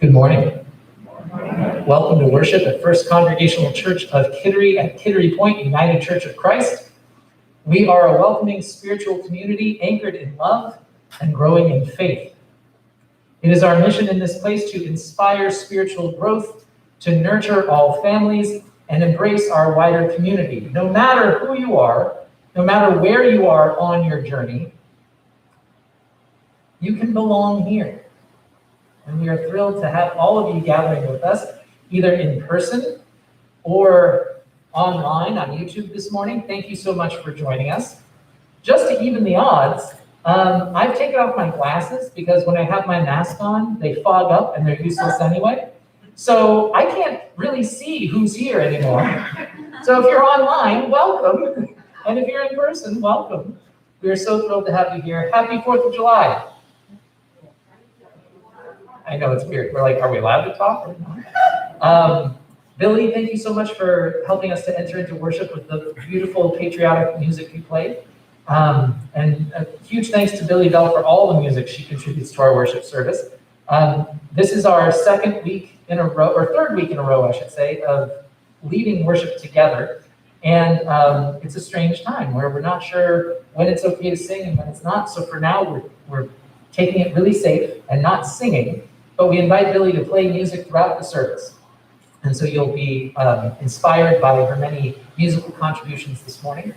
Good morning. Welcome to worship at First Congregational Church of Kittery at Kittery Point United Church of Christ. We are a welcoming spiritual community anchored in love and growing in faith. It is our mission in this place to inspire spiritual growth, to nurture all families, and embrace our wider community. No matter who you are, no matter where you are on your journey, you can belong here. And we are thrilled to have all of you gathering with us, either in person or online on YouTube this morning. Thank you so much for joining us. Just to even the odds, I've taken off my glasses because when I have my mask on, they fog up and they're useless anyway. So I can't really see who's here anymore. So if you're online, welcome. And if you're in person, welcome. We are so thrilled to have you here. Happy 4th of July. I know it's weird. We're like, are we allowed to talk or not? Billy, thank you so much for helping us to enter into worship with the beautiful patriotic music you played. And a huge thanks to Billy Bell for all the music she contributes to our worship service. This is our third week in a row, I should say, of leading worship together. And it's a strange time where we're not sure when it's okay to sing and when it's not. So for now, we're taking it really safe and not singing. But we invite Billy to play music throughout the service. And so you'll be inspired by her many musical contributions this morning.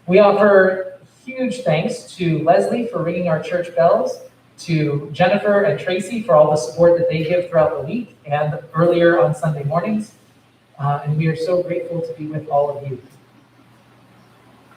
We offer huge thanks to Leslie for ringing our church bells, to Jennifer and Tracy for all the support that they give throughout the week and earlier on Sunday mornings. And we are so grateful to be with all of you.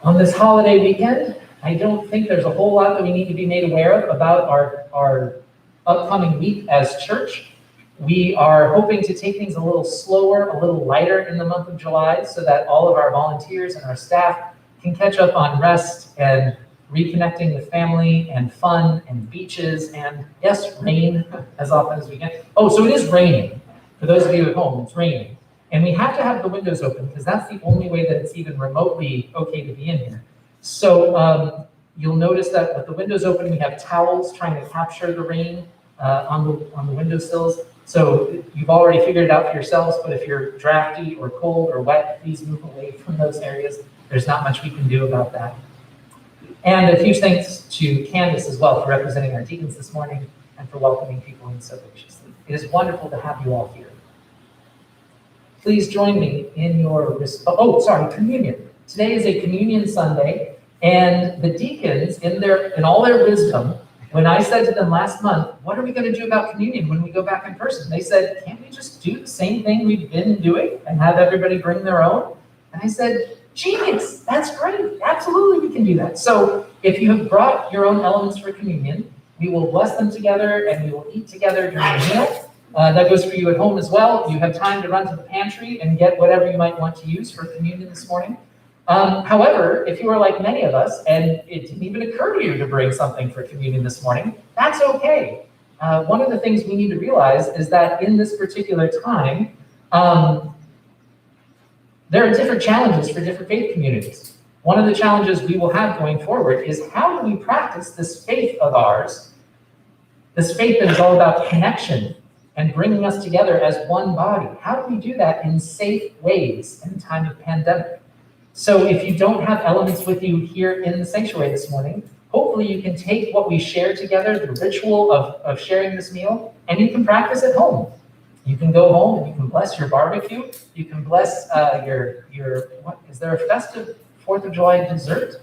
On this holiday weekend, I don't think there's a whole lot that we need to be made aware of about our upcoming week as church. We are hoping to take things a little slower, a little lighter in the month of July so that all of our volunteers and our staff can catch up on rest and reconnecting with family and fun and beaches and, yes, rain as often as we can. Oh, so it is raining. For those of you at home, it's raining. And we have to have the windows open because that's the only way that it's even remotely okay to be in here. So you'll notice that with the windows open, we have towels trying to capture the rain on the windowsills. So you've already figured it out for yourselves, but if you're drafty or cold or wet, please move away from those areas. There's not much we can do about that. And a huge thanks to Candace as well for representing our deacons this morning and for welcoming people in so graciously. It is wonderful to have you all here. Please join me in your, communion. Today is a communion Sunday, and the deacons, in all their wisdom, when I said to them last month, what are we going to do about communion when we go back in person? They said, can't we just do the same thing we've been doing and have everybody bring their own? And I said, genius, that's great. Absolutely, we can do that. So if you have brought your own elements for communion, we will bless them together and we will eat together during the meal. That goes for you at home as well. You have time to run to the pantry and get whatever you might want to use for communion this morning. However, if you are like many of us and it didn't even occur to you to bring something for communion this morning, that's okay. One of the things we need to realize is that in this particular time, there are different challenges for different faith communities. One of the challenges we will have going forward is how do we practice this faith of ours, this faith that is all about connection and bringing us together as one body? How do we do that in safe ways in a time of pandemic? So if you don't have elements with you here in the sanctuary this morning, hopefully you can take what we share together, the ritual of sharing this meal, and you can practice at home. You can go home and you can bless your barbecue. You can bless what is there a festive 4th of July dessert?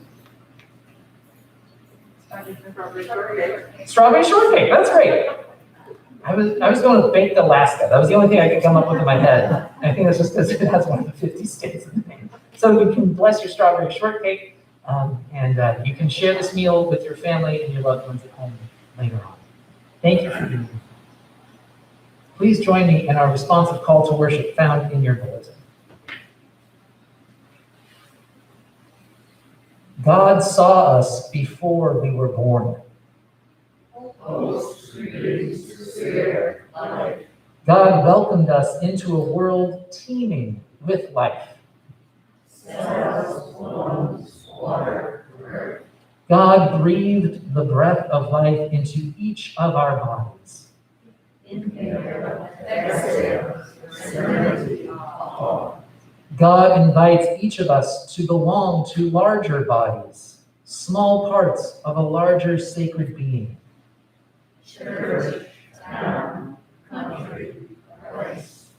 Strawberry shortcake, that's great. I was going with baked Alaska. That was the only thing I could come up with in my head. I think that's just because it has one of the 50 states in the name. So you can bless your strawberry shortcake, and you can share this meal with your family and your loved ones at home later on. Thank you for being here. Please join me in our responsive call to worship found in your bulletin. God saw us before we were born. God welcomed us into a world teeming with life. God breathed the breath of life into each of our bodies. God invites each of us to belong to larger bodies, small parts of a larger sacred being. Church, town, country, place.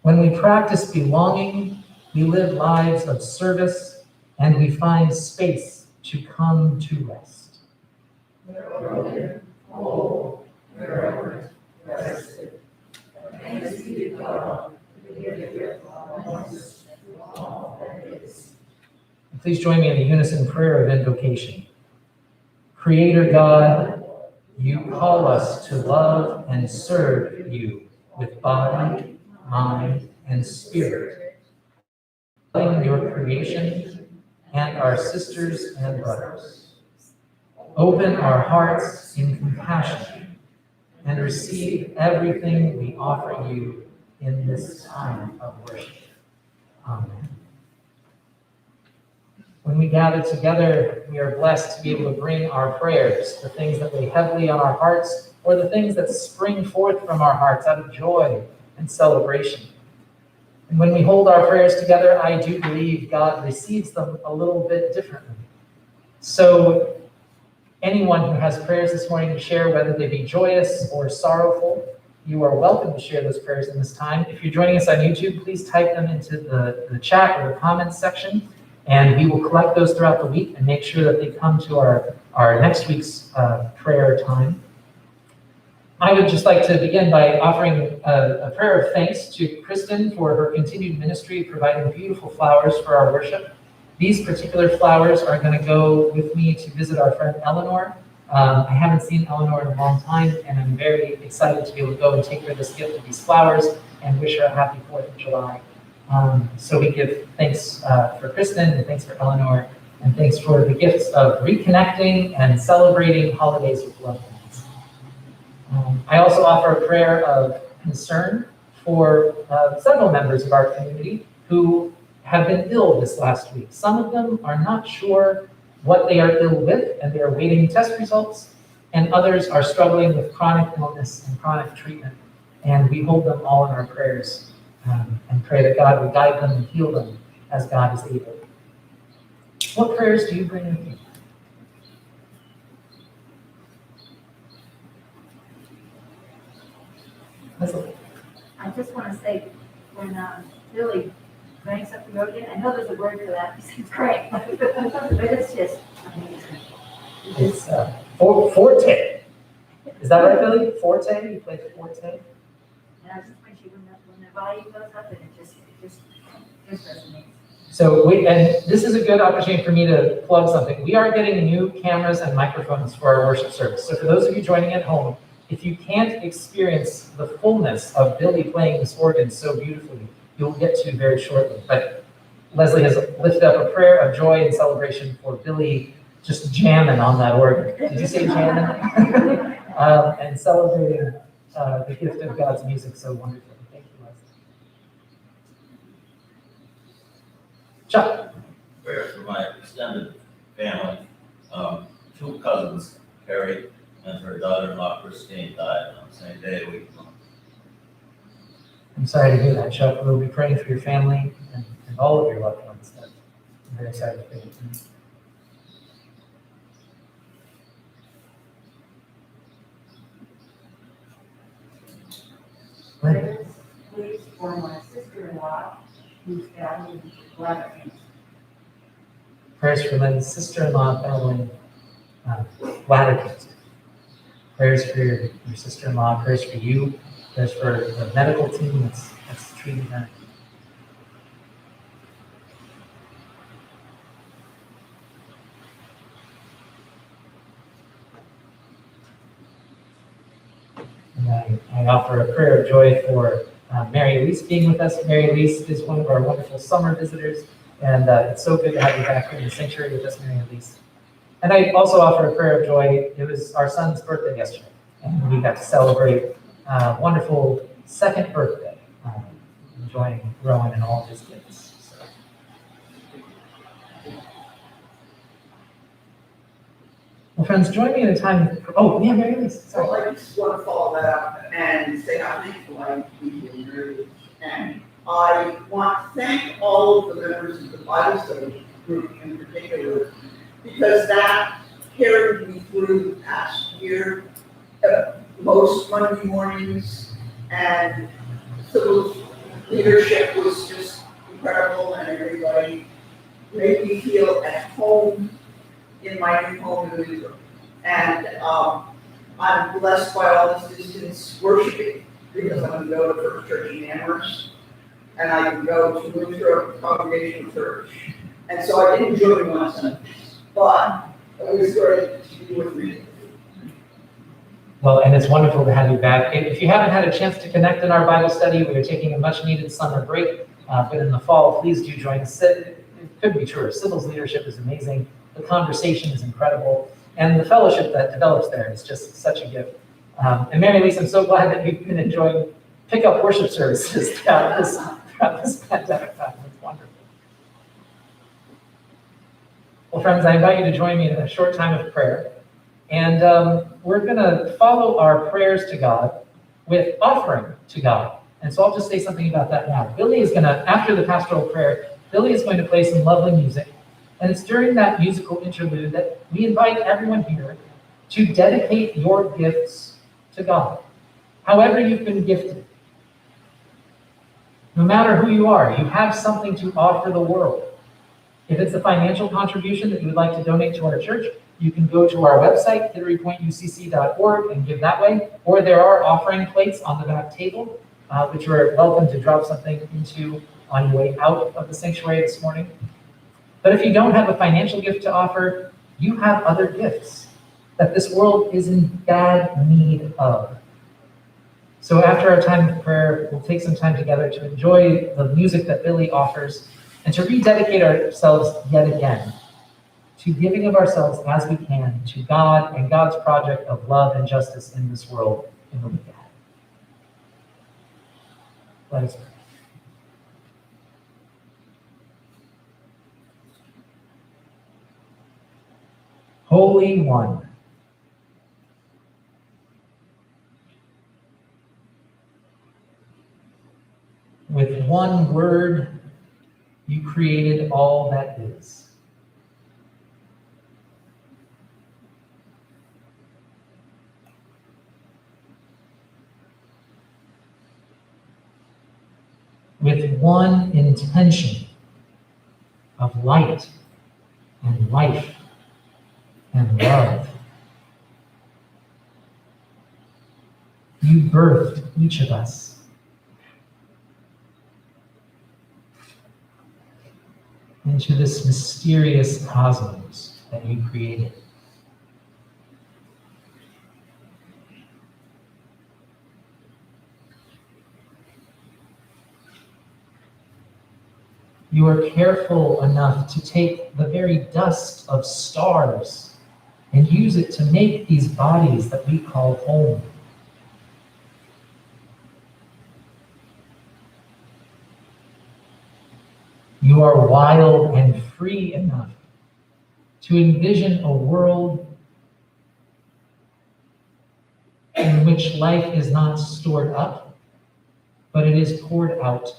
When we practice belonging, we live lives of service, and we find space to come to rest. Broken, whole, reverent, rested. Thanks be to God, the gift of oneness to all that is. Please join me in the unison prayer of invocation. Creator God, you call us to love and serve you with body, mind, and spirit. Loving your creation and our sisters and brothers. Open our hearts in compassion and receive everything we offer you in this time of worship. Amen. When we gather together, we are blessed to be able to bring our prayers, the things that weigh heavily on our hearts, or the things that spring forth from our hearts out of joy and celebration. And when we hold our prayers together, I do believe God receives them a little bit differently. So anyone who has prayers this morning to share, whether they be joyous or sorrowful, you are welcome to share those prayers in this time. If you're joining us on YouTube, please type them into the chat or the comments section, and we will collect those throughout the week and make sure that they come to our next week's prayer time. I would just like to begin by offering a prayer of thanks to Kristen for her continued ministry, providing beautiful flowers for our worship. These particular flowers are going to go with me to visit our friend Eleanor. I haven't seen Eleanor in a long time, and I'm very excited to be able to go and take her this gift of these flowers and wish her a happy 4th of July. So we give thanks for Kristen, and thanks for Eleanor, and thanks for the gifts of reconnecting and celebrating holidays with loved ones. I also offer a prayer of concern for several members of our community who have been ill this last week. Some of them are not sure what they are ill with, and they are waiting test results, and others are struggling with chronic illness and chronic treatment, and we hold them all in our prayers and pray that God will guide them and heal them as God is able. What prayers do you bring with you? I just want to say, when Billy brings up the road again, I know there's a word for that. It's great, but it's just amazing. It's forte. Is that right, Billy? Forte? You play forte? And I just when the volume goes up, and it just resonates. So and this is a good opportunity for me to plug something. We are getting new cameras and microphones for our worship service. So for those of you joining at home, if you can't experience the fullness of Billy playing this organ so beautifully, you'll get to very shortly. But Leslie has lifted up a prayer of joy and celebration for Billy just jamming on that organ. Did you say jamming? And celebrating the gift of God's music so wonderfully. Thank you, Leslie. Chuck. Prayers for my extended family. 2 cousins, Carrie and her daughter-in-law, Christine, died on the same day a week ago. I'm sorry to hear that, Chuck. We'll be praying for your family and all of your loved ones. I'm very excited for you. Prayers, please, for my sister-in-law who's battling bladder cancer. Prayers for Lynn's sister-in-law battling bladder cancer. Prayers for your sister-in-law. Prayers for you. Prayers for the medical team that's treating her. And I offer a prayer of joy for Mary Elise being with us. Mary Elise is one of our wonderful summer visitors, and it's so good to have you back in the sanctuary with us, Mary Elise. And I also offer a prayer of joy. It was our son's birthday yesterday, and we got to celebrate a wonderful 2nd birthday, enjoying growing in all of his gifts. So. Well, friends, join me in a time. Oh, yeah, Mary Elise. Sorry. Well, I just want to follow that up. and say how thankful I am to be here. And I want to thank all of the members of the Bible study group in particular, because that carried me through the past year, most Monday mornings, and Sybil's leadership was just incredible, and everybody made me feel at home in my new home in New York. And I'm blessed by all this distance worshiping, because I'm going to go to First Church in Amherst, and I can go to Lutheran Congregational Church. And so I didn't join one Sunday, but it was great to be with you. Well, and it's wonderful to have you back. If you haven't had a chance to connect in our Bible study, we are taking a much-needed summer break, but in the fall, please do join us. It could be truer. Sybil's leadership is amazing. The conversation is incredible. And the fellowship that develops there is just such a gift. And Mary Lisa, I'm so glad that you've been enjoying pick-up worship services throughout this pandemic time. It's wonderful. Well, friends, I invite you to join me in a short time of prayer. And we're going to follow our prayers to God with offering to God. And so I'll just say something about that now. Billy is going to, after the pastoral prayer, Billy is going to play some lovely music. And it's during that musical interlude that we invite everyone here to dedicate your gifts to God. However you've been gifted. No matter who you are, you have something to offer the world. If it's a financial contribution that you would like to donate to our church, you can go to our website, kitterypointucc.org, and give that way. Or there are offering plates on the back table, which you're welcome to drop something into on your way out of the sanctuary this morning. But if you don't have a financial gift to offer, you have other gifts that this world is in bad need of. So after our time of prayer, we'll take some time together to enjoy the music that Billy offers and to rededicate ourselves yet again to giving of ourselves as we can to God and God's project of love and justice in this world in the week ahead. Let us pray. Holy One, with one word, you created all that is. With one intention of light and life and love, you birthed each of us. Into this mysterious cosmos that you created. You are careful enough to take the very dust of stars and use it to make these bodies that we call home. You are wild and free enough to envision a world in which life is not stored up, but it is poured out.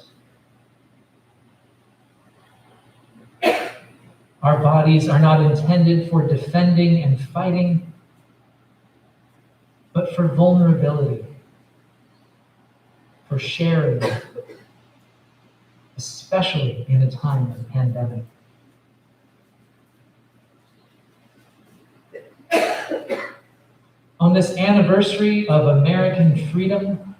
Our bodies are not intended for defending and fighting, but for vulnerability, for sharing, especially in a time of pandemic. On this anniversary of American freedom,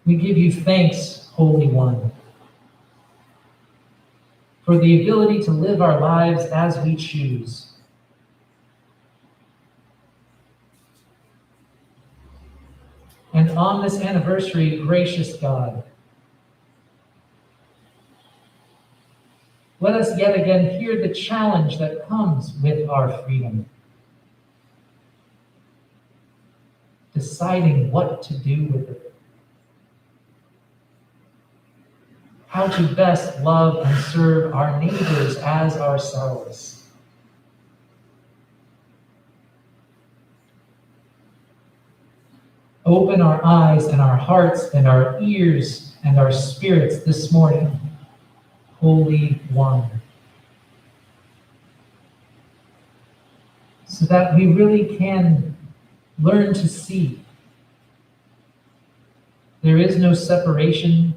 we give you thanks, Holy One, for the ability to live our lives as we choose. And on this anniversary, gracious God, let us yet again hear the challenge that comes with our freedom. Deciding what to do with it. How to best love and serve our neighbors as ourselves. Open our eyes and our hearts and our ears and our spirits this morning, Holy One, so that we really can learn to see there is no separation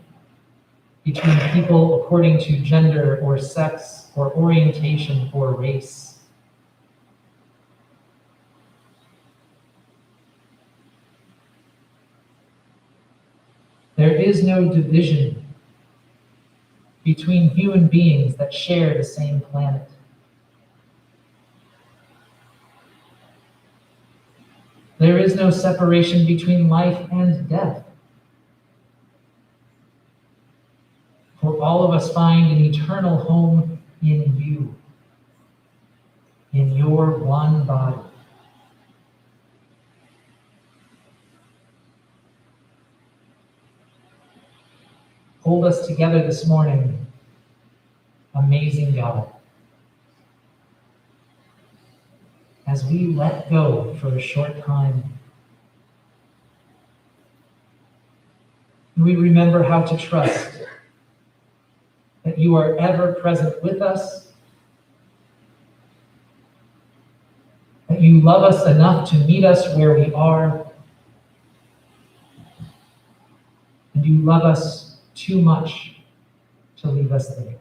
between people according to gender or sex or orientation or race. There is no division between human beings that share the same planet. There is no separation between life and death. For all of us find an eternal home in you, in your one body. Hold us together this morning, amazing God, as we let go for a short time. We remember how to trust that you are ever present with us, that you love us enough to meet us where we are, and you love us too much to leave us there.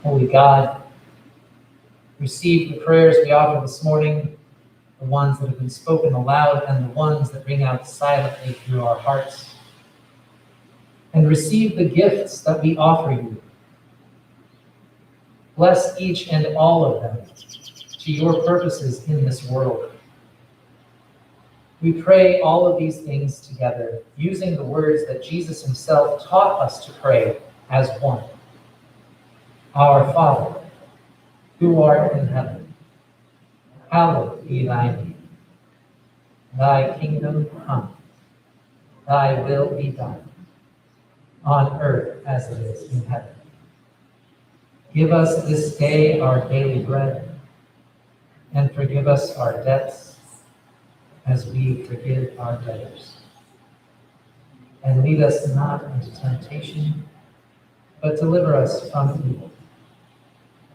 Holy God, receive the prayers we offer this morning, the ones that have been spoken aloud and the ones that ring out silently through our hearts. And receive the gifts that we offer you. Bless each and all of them to your purposes in this world. We pray all of these things together, using the words that Jesus himself taught us to pray as one. Our Father, who art in heaven, hallowed be thy name. Thy kingdom come, thy will be done, on earth as it is in heaven. Give us this day our daily bread, and forgive us our debts as we forgive our debtors. And lead us not into temptation, but deliver us from evil.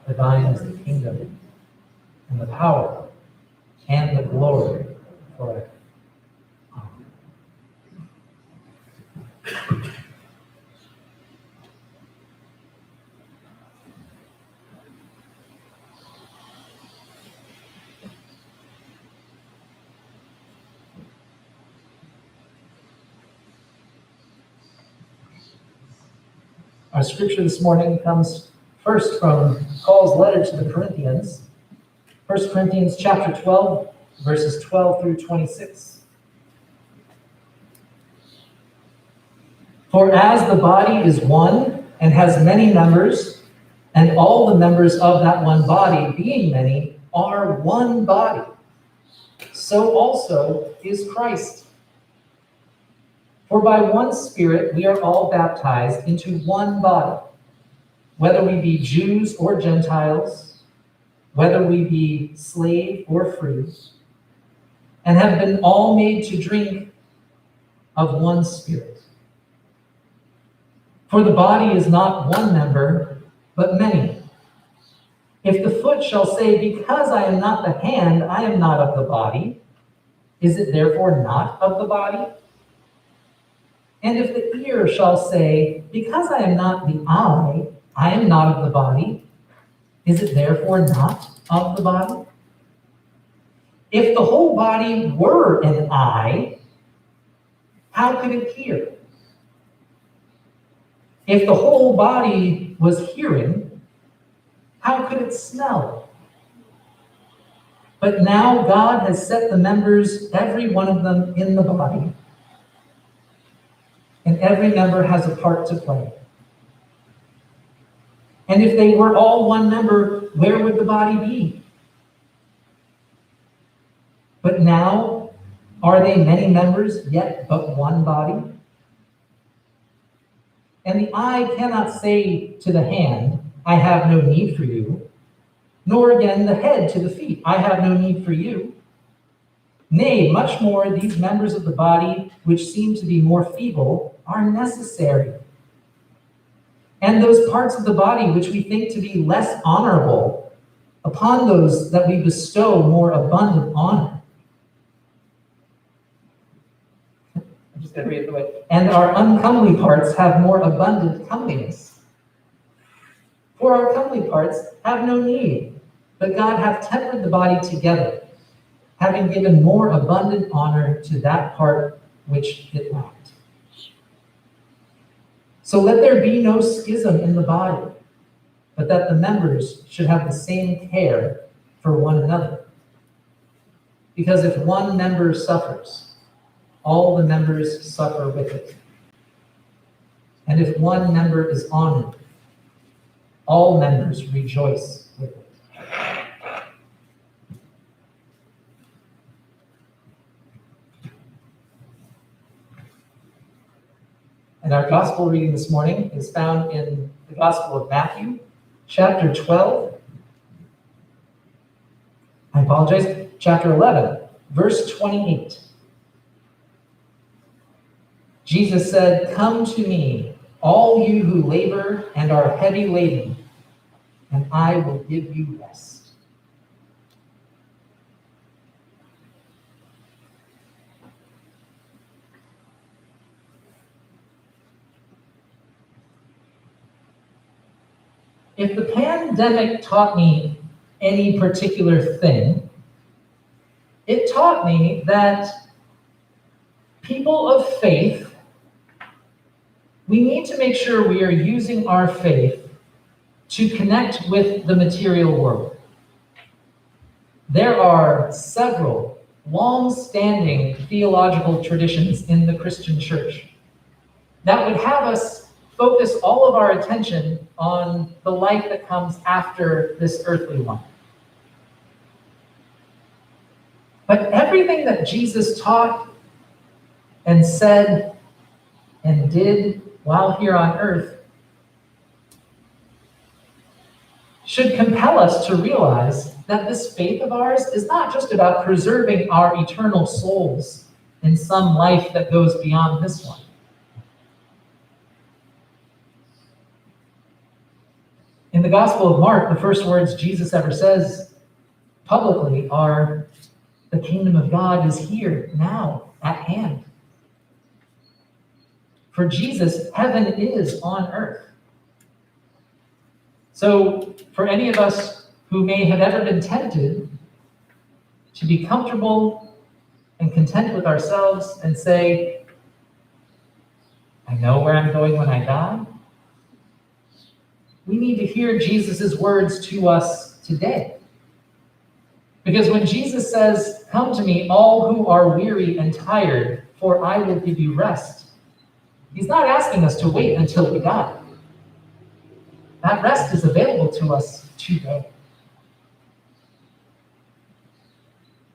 For thine is the kingdom, and the power, and the glory forever. Amen. Our scripture this morning comes first from Paul's letter to the Corinthians, 1 Corinthians chapter 12, verses 12 through 26. For as the body is one and has many members, and all the members of that one body, being many, are one body, so also is Christ. For by one Spirit we are all baptized into one body, whether we be Jews or Gentiles, whether we be slave or free, and have been all made to drink of one Spirit. For the body is not one member, but many. If the foot shall say, because I am not the hand, I am not of the body, is it therefore not of the body? And if the ear shall say, because I am not the eye, I am not of the body, is it therefore not of the body? If the whole body were an eye, how could it hear? If the whole body was hearing, how could it smell? But now God has set the members, every one of them, in the body, and every member has a part to play. And if they were all one member, where would the body be? But now, are they many members, yet but one body? And the eye cannot say to the hand, I have no need for you, nor again the head to the feet, I have no need for you. Nay, much more, these members of the body, which seem to be more feeble, are necessary. And those parts of the body which we think to be less honorable, upon those that we bestow more abundant honor. I'm just going to read it away. And our uncomely parts have more abundant comeliness. For our comely parts have no need, but God hath tempered the body together, having given more abundant honor to that part which it lacked. So let there be no schism in the body, but that the members should have the same care for one another. Because if one member suffers, all the members suffer with it. And if one member is honored, all members rejoice with it. And our gospel reading this morning is found in the Gospel of Matthew, chapter 12. Chapter 11, verse 28. Jesus said, come to me, all you who labor and are heavy laden, and I will give you rest. If the pandemic taught me any particular thing, it taught me that people of faith, we need to make sure we are using our faith to connect with the material world. There are several long-standing theological traditions in the Christian church that would have us focus all of our attention on the life that comes after this earthly one. But everything that Jesus taught and said and did while here on earth should compel us to realize that this faith of ours is not just about preserving our eternal souls in some life that goes beyond this one. In the Gospel of Mark, the first words Jesus ever says publicly are, the kingdom of God is here, now, at hand. For Jesus, heaven is on earth. So for any of us who may have ever been tempted to be comfortable and content with ourselves and say, I know where I'm going when I die, we need to hear Jesus' words to us today. Because when Jesus says, "Come to me, all who are weary and tired, for I will give you rest," he's not asking us to wait until we die. That rest is available to us today.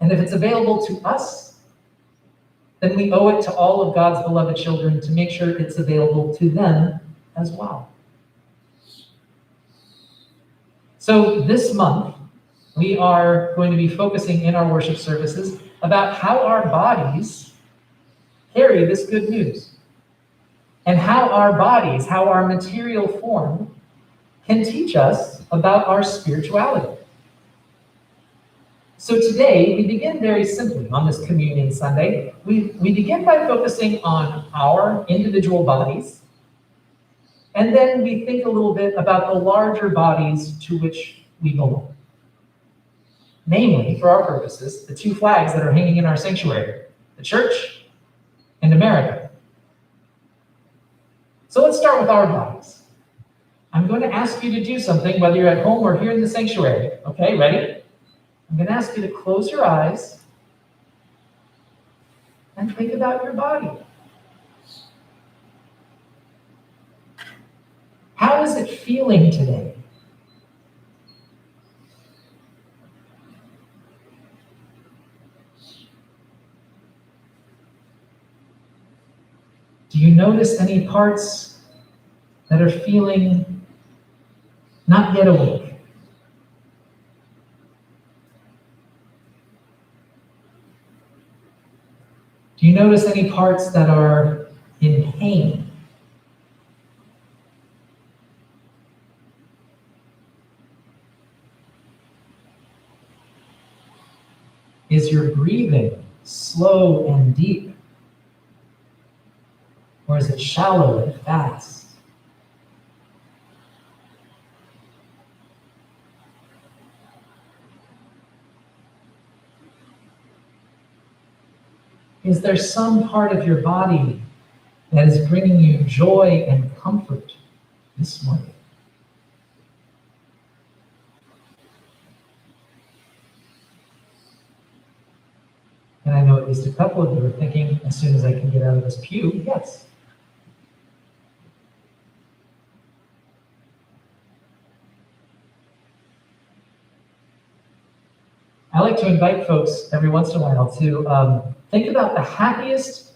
And if it's available to us, then we owe it to all of God's beloved children to make sure it's available to them as well. So this month, we are going to be focusing in our worship services about how our bodies carry this good news, and how our bodies, how our material form can teach us about our spirituality. So today, we begin very simply on this Communion Sunday. We begin by focusing on our individual bodies, and then we think a little bit about the larger bodies to which we belong. Namely, for our purposes, the two flags that are hanging in our sanctuary, the church and America. So let's start with our bodies. I'm going to ask you to do something, whether you're at home or here in the sanctuary. Okay, ready? I'm going to ask you to close your eyes and think about your body. How is it feeling today? Do you notice any parts that are feeling not yet awake? Do you notice any parts that are in pain? Is your breathing slow and deep? Or is it shallow and fast? Is there some part of your body that is bringing you joy and comfort this morning? And I know at least a couple of you are thinking, as soon as I can get out of this pew, yes. I like to invite folks every once in a while to think about the happiest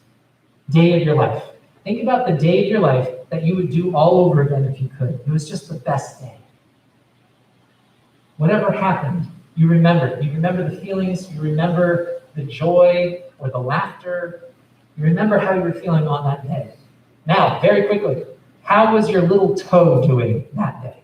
day of your life. Think about the day of your life that you would do all over again if you could. It was just the best day. Whatever happened, you remember it. You remember the feelings, you remember the joy or the laughter. You remember how you were feeling on that day. Now, very quickly, how was your little toe doing that day?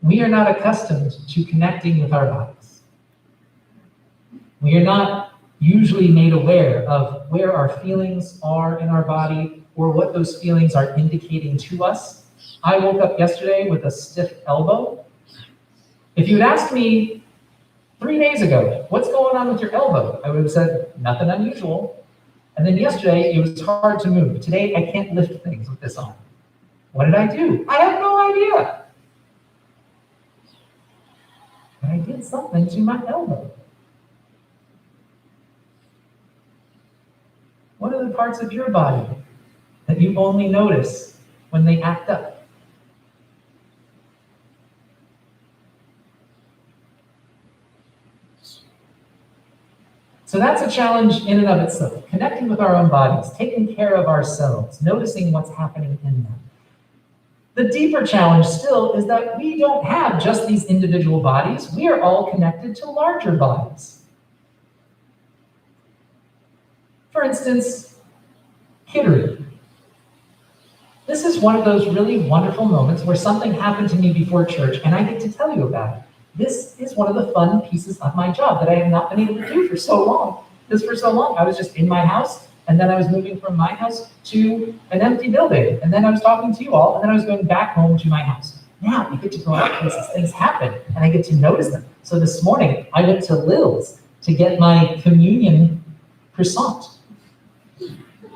We are not accustomed to connecting with our bodies. We are not usually made aware of where our feelings are in our body or what those feelings are indicating to us. I woke up yesterday with a stiff elbow. If you had asked me 3 days ago, what's going on with your elbow? I would have said, nothing unusual. And then yesterday, it was hard to move. Today, I can't lift things with this on. What did I do? I have no idea. But I did something to my elbow. What are the parts of your body that you only notice when they act up? So that's a challenge in and of itself. Connecting with our own bodies, taking care of ourselves, noticing what's happening in them. The deeper challenge still is that we don't have just these individual bodies. We are all connected to larger bodies. For instance, Kittery. This is one of those really wonderful moments where something happened to me before church and I get to tell you about it. This is one of the fun pieces of my job that I have not been able to do for so long. Because for so long, I was just in my house, and then I was moving from my house to an empty building, and then I was talking to you all, and then I was going back home to my house. Now I get to go out places, things happen, and I get to notice them. So this morning, I went to Lil's to get my communion croissant.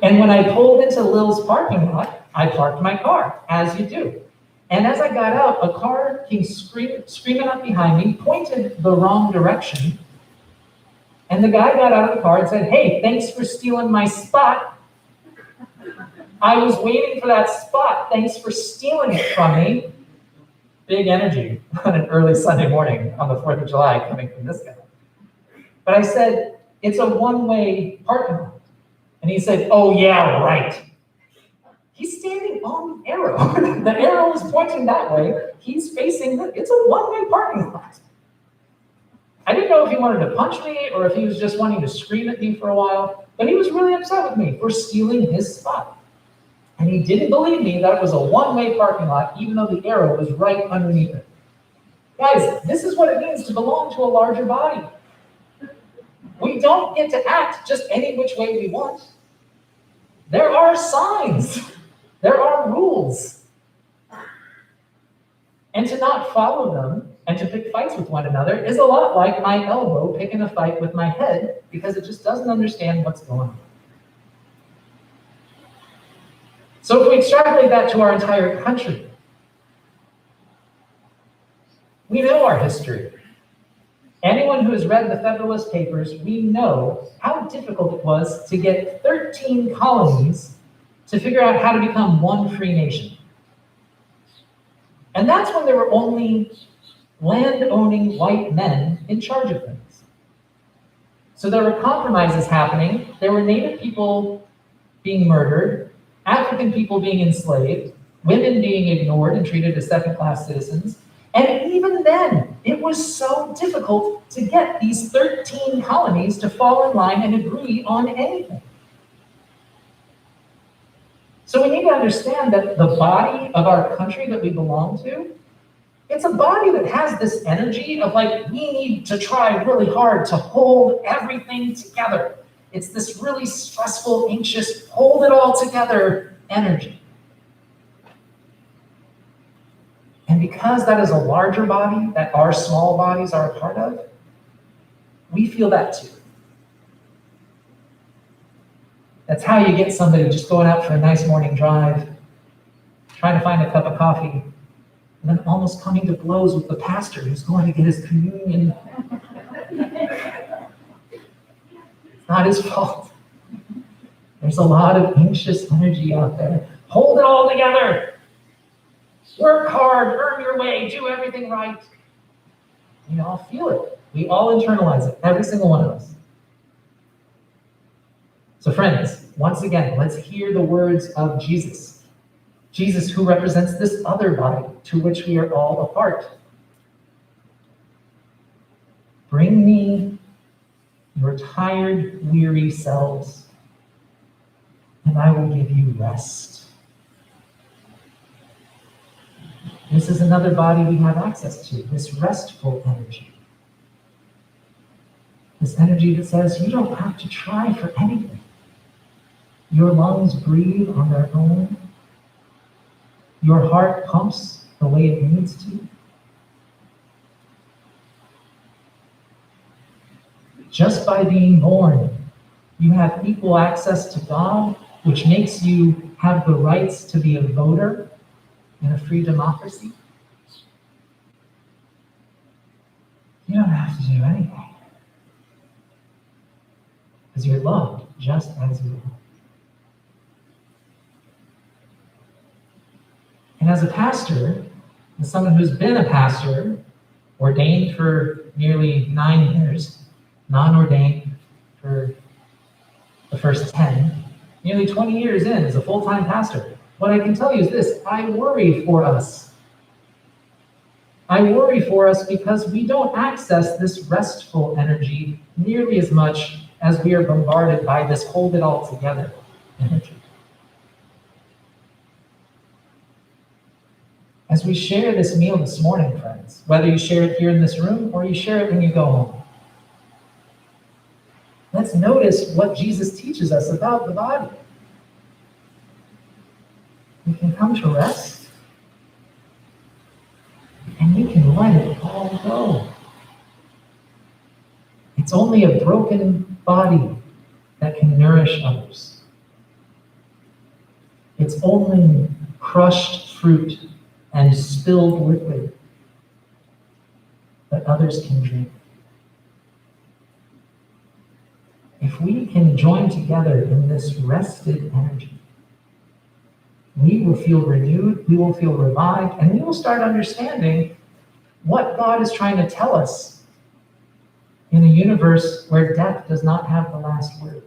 And when I pulled into Lil's parking lot, I parked my car, as you do. And as I got out, a car came screaming up behind me, pointed the wrong direction. And the guy got out of the car and said, "Hey, thanks for stealing my spot. I was waiting for that spot. Thanks for stealing it from me." Big energy on an early Sunday morning on the 4th of July coming from this guy. But I said, "It's a one-way parking lot." And he said, "Oh yeah, right." He's standing on the arrow. The arrow is pointing that way. He's facing it's a one-way parking lot. I didn't know if he wanted to punch me or if he was just wanting to scream at me for a while, but he was really upset with me for stealing his spot. And he didn't believe me that it was a one-way parking lot, even though the arrow was right underneath it. Guys, this is what it means to belong to a larger body. We don't get to act just any which way we want. There are signs. There are rules. And to not follow them and to pick fights with one another is a lot like my elbow picking a fight with my head because it just doesn't understand what's going on. So if we extrapolate that to our entire country, we know our history. Anyone who has read the Federalist Papers, we know how difficult it was to get 13 colonies to figure out how to become one free nation. And that's when there were only land-owning white men in charge of things. So there were compromises happening. There were Native people being murdered, African people being enslaved, women being ignored and treated as second-class citizens. And even then, it was so difficult to get these 13 colonies to fall in line and agree on anything. So we need to understand that the body of our country that we belong to, it's a body that has this energy of like, we need to try really hard to hold everything together. It's this really stressful, anxious, hold it all together energy. And because that is a larger body that our small bodies are a part of, we feel that too. That's how you get somebody just going out for a nice morning drive, trying to find a cup of coffee, and then almost coming to blows with the pastor who's going to get his communion. It's not his fault. There's a lot of anxious energy out there. Hold it all together. Work hard, earn your way, do everything right. We all feel it. We all internalize it, every single one of us. So friends, once again, let's hear the words of Jesus. Jesus who represents this other body to which we are all a part. Bring me your tired, weary selves, and I will give you rest. This is another body we have access to, this restful energy. This energy that says you don't have to try for anything. Your lungs breathe on their own. Your heart pumps the way it needs to. Just by being born, you have equal access to God, which makes you have the rights to be a voter in a free democracy. You don't have to do anything, because you're loved just as you are. And as a pastor, as someone who's been a pastor, ordained for nearly 9 years, non-ordained for the first 10, nearly 20 years in as a full-time pastor, what I can tell you is this: I worry for us. I worry for us because we don't access this restful energy nearly as much as we are bombarded by this hold it all together energy. As we share this meal this morning, friends, whether you share it here in this room or you share it when you go home, let's notice what Jesus teaches us about the body. We can come to rest, and we can let it all go. It's only a broken body that can nourish others. It's only crushed fruit and spilled liquid that others can drink. If we can join together in this rested energy, we will feel renewed, we will feel revived, and we will start understanding what God is trying to tell us in a universe where death does not have the last word.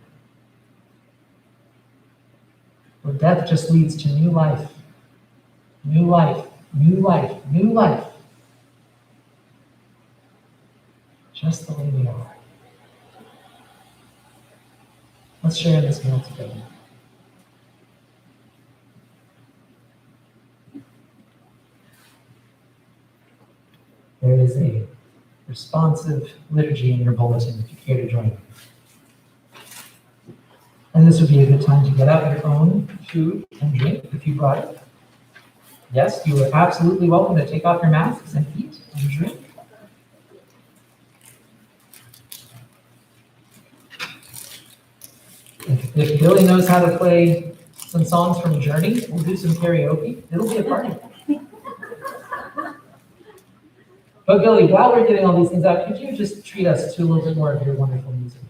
Where death just leads to new life, new life, new life, new life. Just the way we are. Let's share this meal together. There is a responsive liturgy in your bulletin if you care to join me. And this would be a good time to get out your own food and drink if you brought it. Yes, you are absolutely welcome to take off your masks and eat and drink. If Billy knows how to play some songs from Journey, we'll do some karaoke. It'll be a party. But Billy, while we're getting all these things out, could you just treat us to a little bit more of your wonderful music?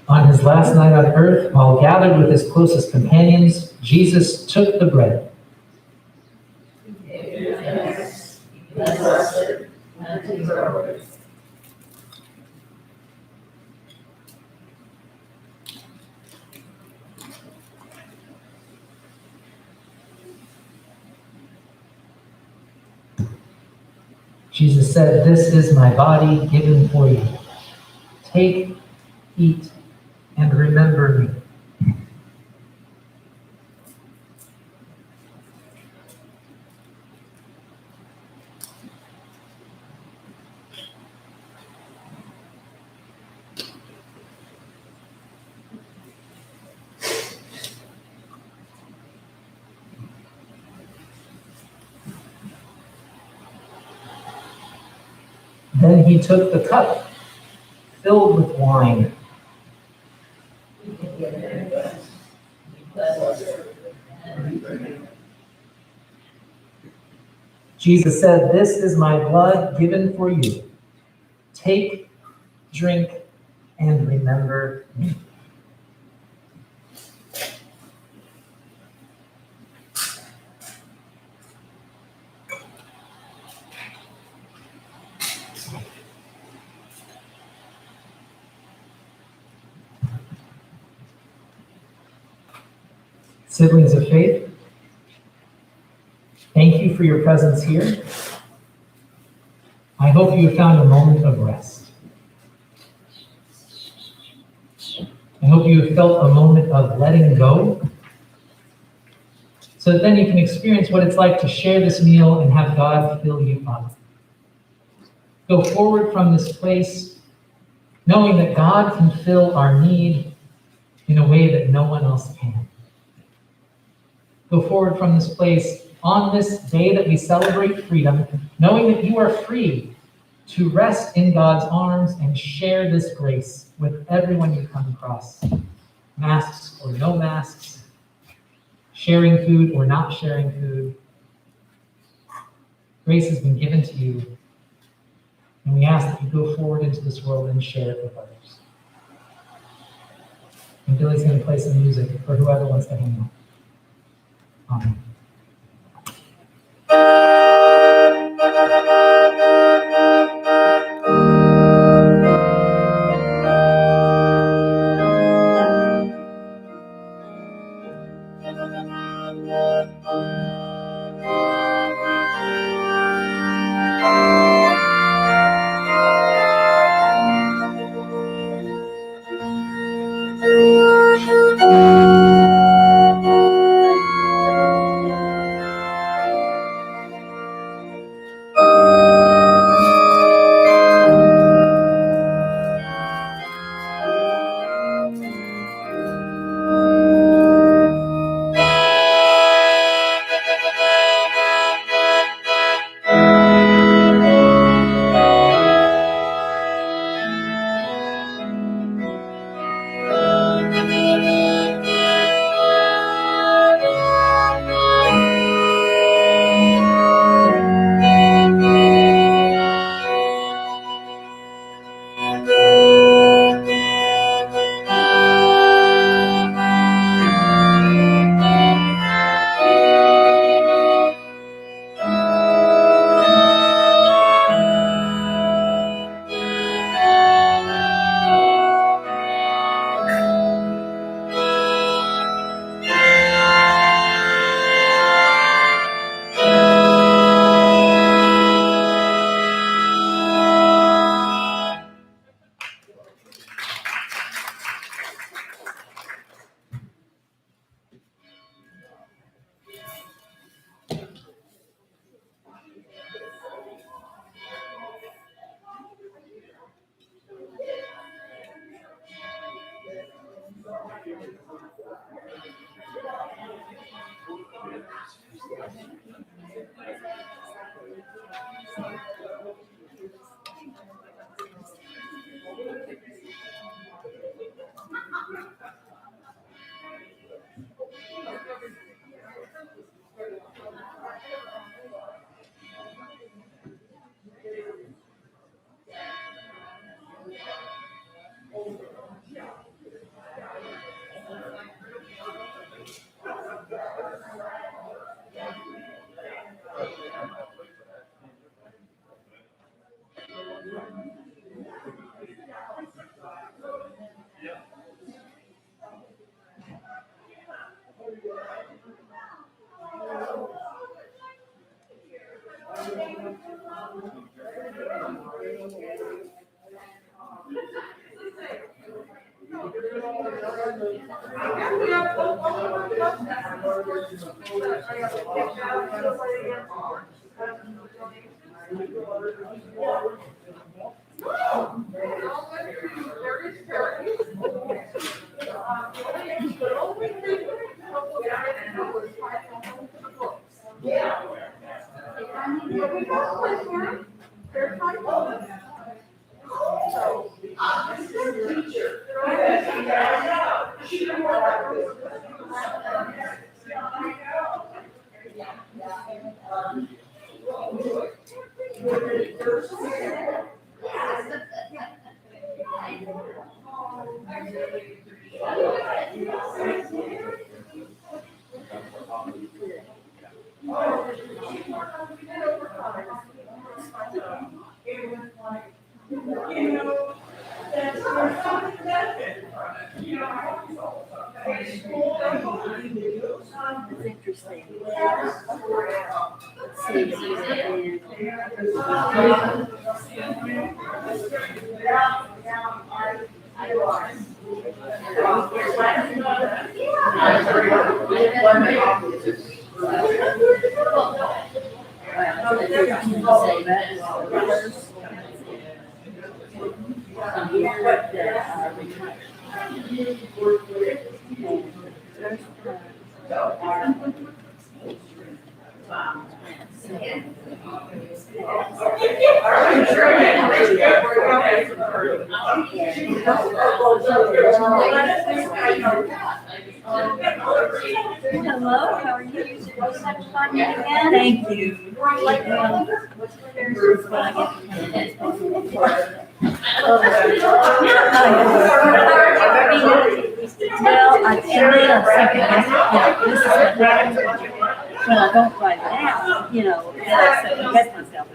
On his last night on earth, while gathered with his closest companions, Jesus took the bread. Jesus said, "This is my body given for you. Take, eat, and remember me." Then he took the cup filled with wine. Jesus said, "This is my blood given for you. Take, drink, and remember me." Siblings of faith, thank you for your presence here. I hope you have found a moment of rest. I hope you have felt a moment of letting go so that then you can experience what it's like to share this meal and have God fill you up. Go forward from this place knowing that God can fill our need in a way that no one else can. Go forward from this place on this day that we celebrate freedom, knowing that you are free to rest in God's arms and share this grace with everyone you come across. Masks or no masks, sharing food or not sharing food. Grace has been given to you, and we ask that you go forward into this world and share it with others. And Billy's going to play some music for whoever wants to hang out. Amen. It's interesting. So that is the first year that I retired. Hello, how are you? Such fun meeting again. Thank you. Well, I tell you, I'm thinking, this is what happens when I don't write it out, then I second guess myself.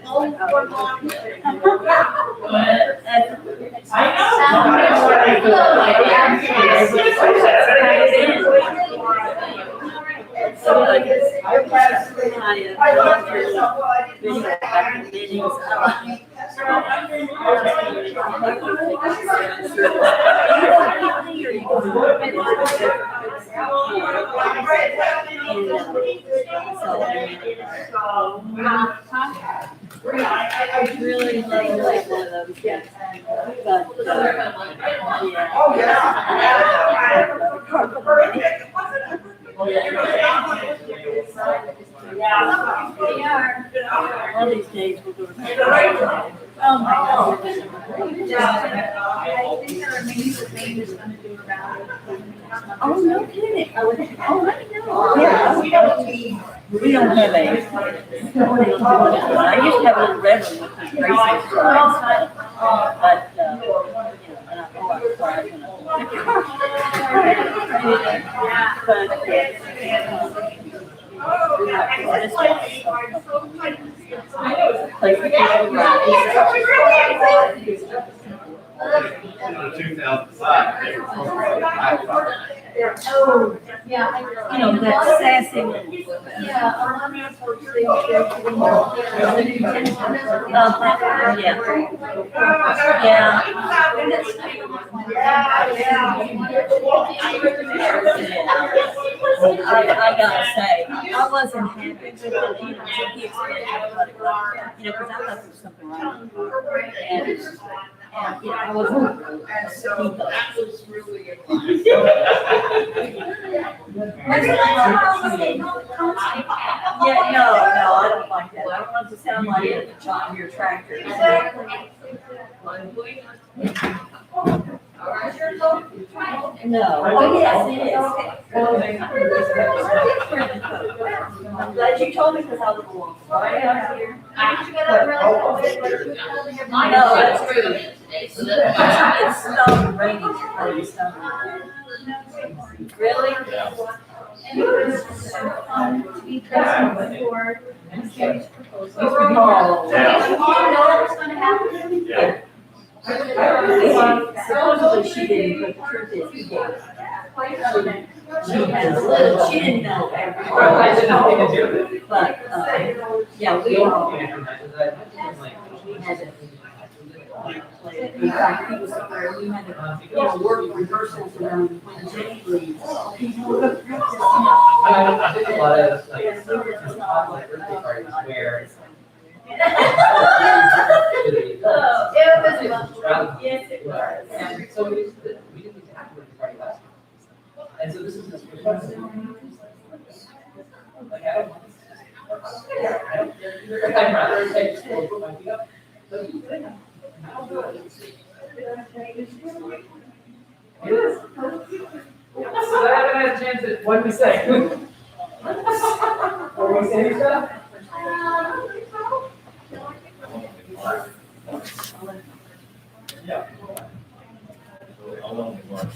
It's like, I really like one of those kids. But, all these days we'll go to. Oh my God. I think there remains the thing that's gonna do about it. Oh, no kidding. I know. Yeah. We don't have a. I used to have a little red one with the braces. But, and I thought I was sorry. Oh, yeah. That sassy little. I gotta say, I wasn't happy with it either. So he explained what it was, because I thought there was something wrong with it. And I wasn't. And so that was really a. Yeah, no, I don't like that. I don't want it to sound like it's John Deere tractor. No. Oh, yes, it is. I'm glad you told me because I was along. Right out here. I know, that's true. It's snowing, raining, Really? And it was so fun to be present for Carrie's proposal. Oh. So you know what was gonna happen? Yeah. Supposedly she didn't, but the truth is she did. She didn't know everything. I had nothing to do with it. But, yeah, we all had it. In fact, he was somewhere, we had to, work rehearsals around when Jenny leaves. People were gonna practice. I did a lot of like birthday parties where. It was fun. Yes, it was. And so we didn't get to have a birthday party last year. And so this is this first one. Like I don't want this. I'd rather take school, put my feet up. So you could have. It is. So I haven't had a chance to, what do we say? What do we say, Lisa? Yeah. So how long do you want?